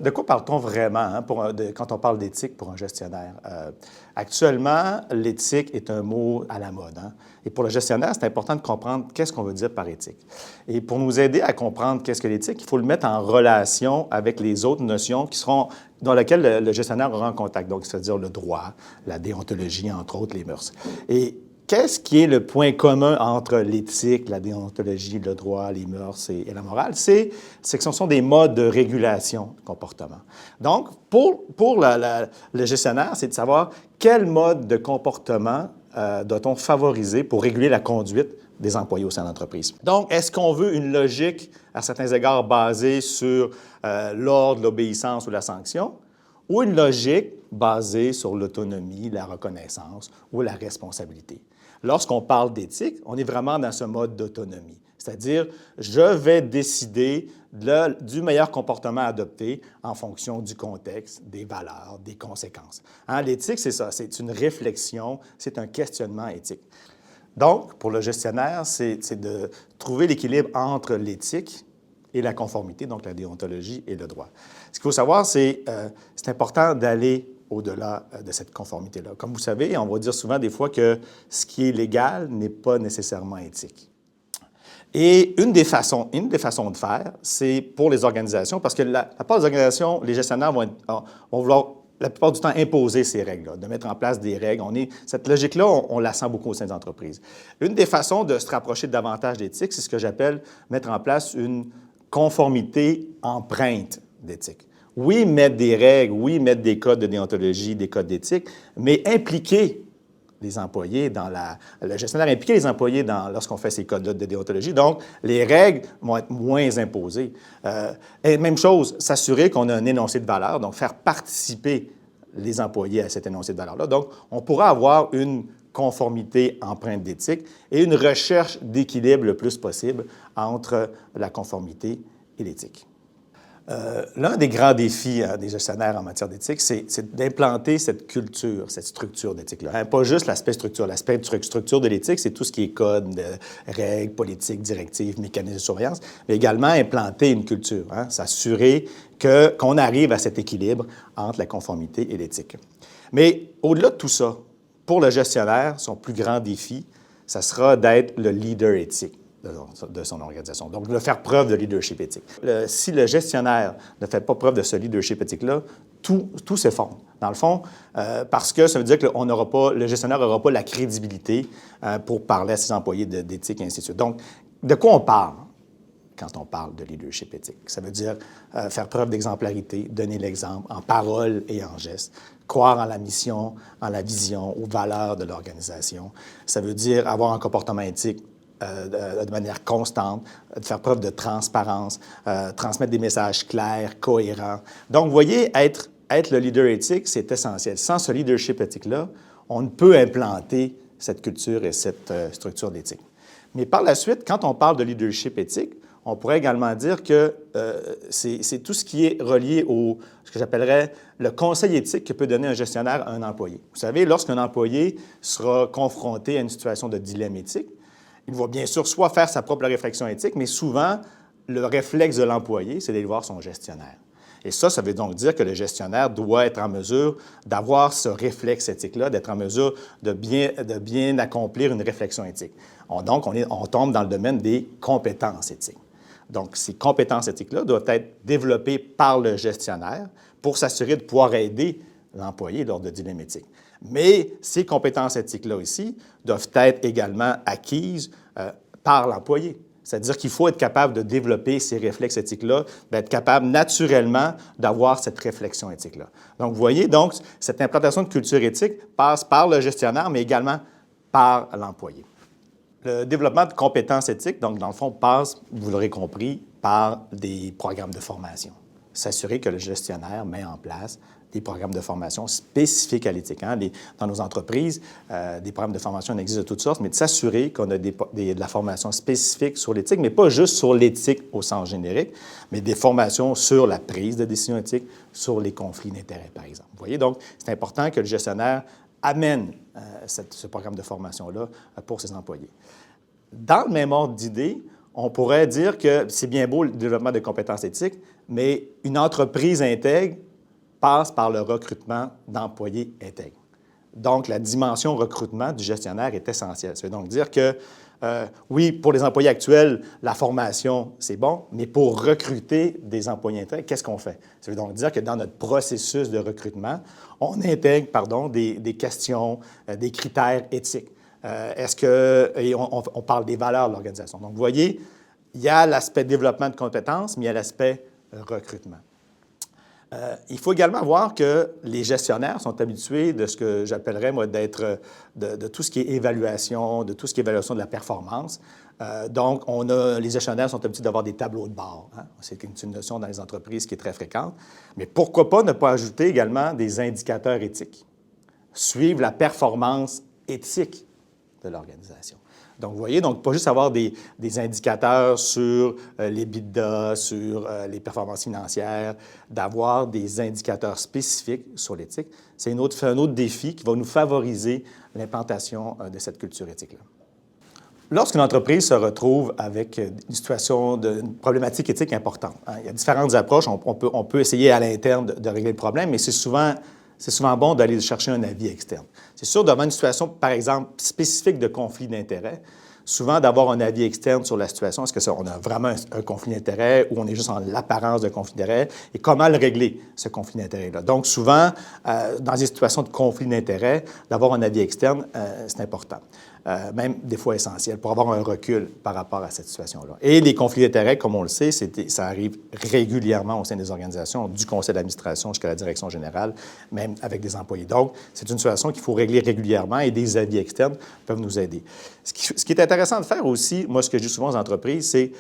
de quoi parle-t-on vraiment quand on parle d'éthique pour un gestionnaire? Actuellement, l'éthique est un mot à la mode. Et pour le gestionnaire, c'est important de comprendre qu'est-ce qu'on veut dire par éthique. Et pour nous aider à comprendre qu'est-ce que l'éthique, il faut le mettre en relation avec les autres notions dans lesquelles le gestionnaire aura en contact. Donc, c'est-à-dire le droit, la déontologie, entre autres, les mœurs. Et qu'est-ce qui est le point commun entre l'éthique, la déontologie, le droit, les mœurs et la morale? C'est que ce sont des modes de régulation de comportement. Donc, pour le gestionnaire, c'est de savoir quel mode de comportement doit-on favoriser pour réguler la conduite des employés au sein de l'entreprise. Donc, est-ce qu'on veut une logique, à certains égards, basée sur l'ordre, l'obéissance ou la sanction, ou une logique basée sur l'autonomie, la reconnaissance ou la responsabilité? Lorsqu'on parle d'éthique, on est vraiment dans ce mode d'autonomie, c'est-à-dire je vais décider du meilleur comportement à adopter en fonction du contexte, des valeurs, des conséquences. L'éthique, c'est ça, c'est une réflexion, c'est un questionnement éthique. Donc, pour le gestionnaire, c'est de trouver l'équilibre entre l'éthique et la conformité, donc la déontologie et le droit. Ce qu'il faut savoir, c'est important d'aller au-delà de cette conformité-là. Comme vous savez, on va dire souvent des fois que ce qui est légal n'est pas nécessairement éthique. Et une des façons de faire, c'est pour les organisations, parce que la plupart des organisations, les gestionnaires vont vouloir la plupart du temps imposer ces règles-là, de mettre en place des règles. Cette logique-là, on la sent beaucoup au sein des entreprises. Une des façons de se rapprocher davantage d'éthique, c'est ce que j'appelle mettre en place une conformité empreinte d'éthique. Oui, mettre des règles, oui, mettre des codes de déontologie, des codes d'éthique, mais impliquer les employés le gestionnaire impliquer les employés lorsqu'on fait ces codes-là de déontologie. Donc, les règles vont être moins imposées. Et même chose, s'assurer qu'on a un énoncé de valeur, donc faire participer les employés à cet énoncé de valeur-là. Donc, on pourra avoir une conformité empreinte d'éthique et une recherche d'équilibre le plus possible entre la conformité et l'éthique. L'un des grands défis des gestionnaires en matière d'éthique, c'est d'implanter cette culture, cette structure d'éthique-là. Pas juste l'aspect structure. L'aspect structure de l'éthique, c'est tout ce qui est code, règles, politiques, directives, mécanismes de surveillance, mais également implanter une culture, s'assurer qu'on arrive à cet équilibre entre la conformité et l'éthique. Mais au-delà de tout ça, pour le gestionnaire, son plus grand défi, ça sera d'être le leader éthique de son organisation. Donc, de faire preuve de leadership éthique. Si le gestionnaire ne fait pas preuve de ce leadership éthique-là, tout s'effondre. Dans le fond, parce que ça veut dire que le gestionnaire n'aura pas la crédibilité pour parler à ses employés d'éthique et ainsi de suite. Donc, de quoi on parle quand on parle de leadership éthique? Ça veut dire faire preuve d'exemplarité, donner l'exemple en parole et en geste, croire en la mission, en la vision, aux valeurs de l'organisation. Ça veut dire avoir un comportement éthique de manière constante, de faire preuve de transparence, transmettre des messages clairs, cohérents. Donc, vous voyez, être le leader éthique, c'est essentiel. Sans ce leadership éthique-là, on ne peut implanter cette culture et cette structure d'éthique. Mais par la suite, quand on parle de leadership éthique, on pourrait également dire que c'est tout ce qui est relié ce que j'appellerais le conseil éthique que peut donner un gestionnaire à un employé. Vous savez, lorsqu'un employé sera confronté à une situation de dilemme éthique, il va bien sûr soit faire sa propre réflexion éthique, mais souvent, le réflexe de l'employé, c'est d'aller voir son gestionnaire. Et ça veut donc dire que le gestionnaire doit être en mesure d'avoir ce réflexe éthique-là, d'être en mesure de bien accomplir une réflexion éthique. Donc, on tombe dans le domaine des compétences éthiques. Donc, ces compétences éthiques-là doivent être développées par le gestionnaire pour s'assurer de pouvoir aider l'employé lors de dilemme éthique. Mais ces compétences éthiques-là aussi doivent être également acquises par l'employé. C'est-à-dire qu'il faut être capable de développer ces réflexes éthiques-là, d'être capable naturellement d'avoir cette réflexion éthique-là. Donc, vous voyez, donc, cette implantation de culture éthique passe par le gestionnaire, mais également par l'employé. Le développement de compétences éthiques, donc, dans le fond, passe, vous l'aurez compris, par des programmes de formation. S'assurer que le gestionnaire met en place des programmes de formation spécifiques à l'éthique. Dans nos entreprises, des programmes de formation existent de toutes sortes, mais de s'assurer qu'on a de la formation spécifique sur l'éthique, mais pas juste sur l'éthique au sens générique, mais des formations sur la prise de décision éthique, sur les conflits d'intérêts, par exemple. Vous voyez, donc, c'est important que le gestionnaire amène ce programme de formation-là pour ses employés. Dans le même ordre d'idée, on pourrait dire que c'est bien beau le développement de compétences éthiques, mais une entreprise intègre passe par le recrutement d'employés intègres. Donc, la dimension recrutement du gestionnaire est essentielle. Ça veut donc dire que, oui, pour les employés actuels, la formation, c'est bon, mais pour recruter des employés intègres, qu'est-ce qu'on fait? Ça veut donc dire que dans notre processus de recrutement, on intègre, des questions, des critères éthiques. Et on parle des valeurs de l'organisation. Donc, vous voyez, il y a l'aspect développement de compétences, mais il y a l'aspect recrutement. Il faut également voir que les gestionnaires sont habitués de ce que j'appellerais, moi, de tout ce qui est évaluation, de tout ce qui est évaluation de la performance. Donc, les gestionnaires sont habitués d'avoir des tableaux de bord. Hein? C'est une notion dans les entreprises qui est très fréquente. Mais pourquoi pas ne pas ajouter également des indicateurs éthiques? Suivre la performance éthique de l'organisation. Donc, vous voyez, donc pas juste avoir des indicateurs sur l'EBITDA, sur les performances financières, d'avoir des indicateurs spécifiques sur l'éthique. C'est un autre défi qui va nous favoriser l'implantation de cette culture éthique-là. Lorsqu'une entreprise se retrouve avec une situation, une problématique éthique importante, hein, il y a différentes approches. On peut essayer à l'interne de régler le problème, mais c'est souvent bon d'aller chercher un avis externe. C'est sûr, devant une situation, par exemple, spécifique de conflit d'intérêts, souvent d'avoir un avis externe sur la situation, est-ce qu'on a vraiment un conflit d'intérêts ou on est juste en l'apparence de conflit d'intérêts et comment le régler, ce conflit d'intérêts-là. Donc, souvent, dans des situations de conflit d'intérêts, d'avoir un avis externe, c'est important. Même des fois essentiel, pour avoir un recul par rapport à cette situation-là. Et les conflits d'intérêts, comme on le sait, ça arrive régulièrement au sein des organisations, du conseil d'administration jusqu'à la direction générale, même avec des employés. Donc, c'est une situation qu'il faut régler régulièrement et des avis externes peuvent nous aider. Ce qui est intéressant de faire aussi, moi, ce que je dis souvent aux entreprises, c'est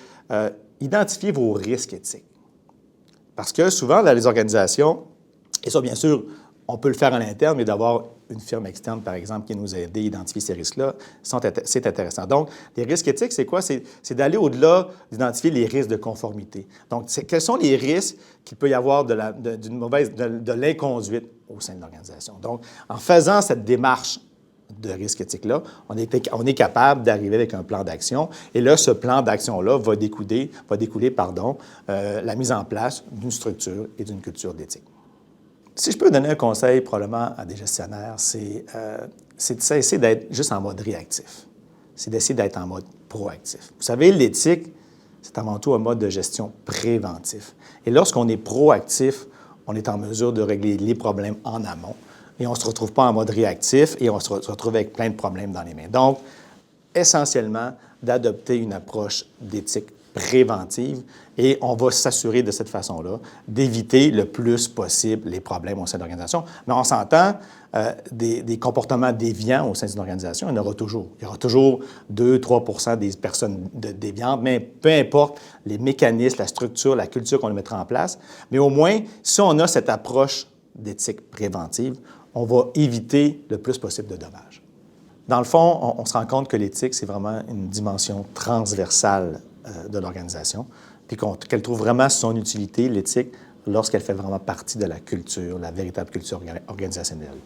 identifier vos risques éthiques. Parce que souvent, dans les organisations, et ça, bien sûr, on peut le faire à l'interne, mais d'avoir une firme externe, par exemple, qui nous aide à identifier ces risques-là, c'est intéressant. Donc, les risques éthiques, c'est quoi? C'est d'aller au-delà d'identifier les risques de conformité. Donc, quels sont les risques qu'il peut y avoir de l'inconduite au sein de l'organisation? Donc, en faisant cette démarche de risque éthique-là, on est capable d'arriver avec un plan d'action. Et là, ce plan d'action-là va découler la mise en place d'une structure et d'une culture d'éthique. Si je peux donner un conseil probablement à des gestionnaires, c'est de cesser d'être juste en mode réactif. C'est d'essayer d'être en mode proactif. Vous savez, l'éthique, c'est avant tout un mode de gestion préventif. Et lorsqu'on est proactif, on est en mesure de régler les problèmes en amont et on ne se retrouve pas en mode réactif et on se retrouve avec plein de problèmes dans les mains. Donc, essentiellement, d'adopter une approche d'éthique préventive et on va s'assurer de cette façon-là d'éviter le plus possible les problèmes au sein de l'organisation. Mais on s'entend, des comportements déviants au sein d'une organisation, il y en aura toujours. Il y aura toujours 2-3 % des personnes déviantes, mais peu importe les mécanismes, la structure, la culture qu'on mettra en place. Mais au moins, si on a cette approche d'éthique préventive, on va éviter le plus possible de dommages. Dans le fond, on se rend compte que l'éthique, c'est vraiment une dimension transversale de l'organisation, puis qu'elle trouve vraiment son utilité, l'éthique, lorsqu'elle fait vraiment partie de la culture, la véritable culture organisationnelle.